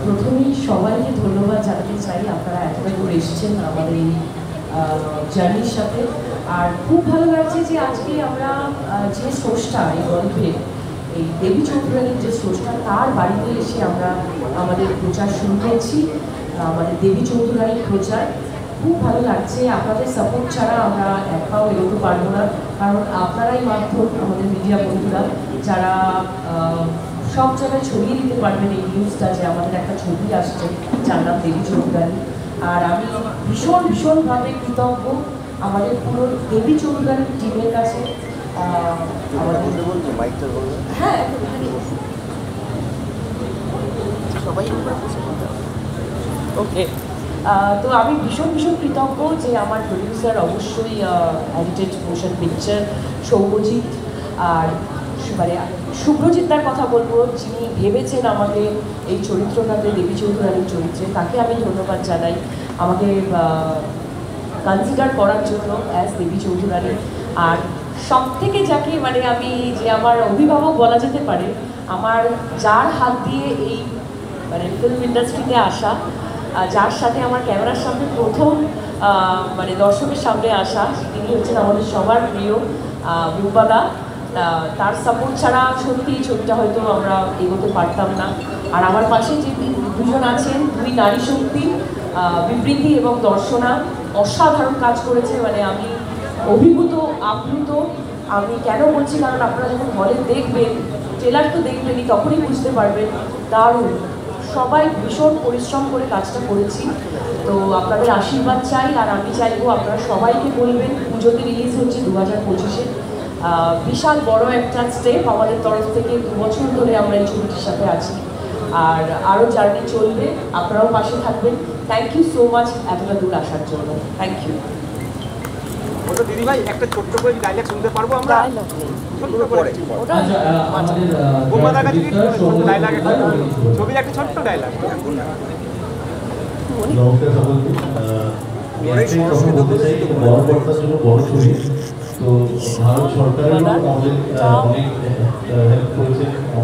প্রথমেই সবাইকে ধন্যবাদ জানাতে চাই, আপনারা এতটা দূর এসেছেন আমাদের এই জার্নির সাথে। আর খুব ভালো লাগছে যে আজকে আমরা যে স্রষ্টা এই গল্পে, এই দেবী চৌধুরানীর যে স্রষ্টা, তার বাড়িতে এসে আমরা আমাদের প্রচার শুরু করেছি, আমাদের দেবী চৌধুরানীর প্রচার। খুব ভালো লাগছে। আপনাদের সাপোর্ট ছাড়া আমরা এক পাও এগোতে পারবো না, কারণ আপনারাই মাধ্যম, আমাদের মিডিয়া বন্ধুরা, যারা সব জায়গায় ছড়িয়ে দিতে পারবেন এই নিউজটা যে আমাদের একটা ছবি আসছে যার নাম দেবী চৌধুরানী। আর আমি ভীষণভাবে কৃতজ্ঞ আমাদের পুরো দেবী চৌধুরানীর টিমের কাছে। হ্যাঁ, সবাই ওকে। তো আমি ভীষণ কৃতজ্ঞ যে আমার প্রডিউসার, অবশ্যই এডিটেড মোশন পিকচার সৌম্যজিৎ, আর মানে শুভ্রজিৎদার কথা বলবো, যিনি ভেবেছেন আমাকে এই চরিত্রটাতে, দেবী চৌধুরানীর চরিত্রে, তাকে আমি ধন্যবাদ জানাই আমাকে কনসিডার করার জন্য অ্যাজ দেবী চৌধুরানী। আর সব থেকে যাকে মানে আমি যে আমার অভিভাবক বলা যেতে পারে, আমার যার হাত দিয়ে এই মানে ফিল্ম ইন্ডাস্ট্রিতে আসা, যার সাথে আমার ক্যামেরার সামনে প্রথম মানে দর্শকের সামনে আসা, তিনি হচ্ছেন আমাদের সবার প্রিয় রূপাদা। তার সাপোর্ট ছাড়া সত্যি এই ছবিটা হয়তো আমরা এগোতে পারতাম না। আর আমার পাশে যে দুজন আছেন, দুই নারী শক্তি, বিবৃতি এবং দর্শনা, অসাধারণ কাজ করেছে। মানে আমি অভিভূত, আপ্লুত। আমি কেন বলছি, কারণ আপনারা যখন হলে দেখবেন, ট্রেলার তো দেখবেনই, তখনই বুঝতে পারবেন। দারুণ, সবাই ভীষণ পরিশ্রম করে কাজটা করেছি। তো আপনাদের আশীর্বাদ চাই। আর আমি চাইবো আপনারা সবাইকে বলবেন, পুজোতে রিলিজ হচ্ছে 2025-এ। বিশাল বড় একটা স্টেপ আমাদের তরফ থেকে। 2 বছর ধরে আমরা এই ছবিটির সাথে আছি, আর আরও জার্নি চলবে। আপনারাও পাশে থাকবেন। থ্যাংক ইউ সো মাচ এতটা দূর আসার জন্য। Thank you. দিদি ভাই, একটা ছোট্ট করে ডায়লগ শুনতে পারবো আমরা? ছবির একটা ছোট্ট ডায়লগ। নমস্কার সকলকে। বলতে চাই বড় পর্দার জন্য বড় ছবি, তো ভারত সরকারেরও আমাদের অনেক হেল্প করেছে।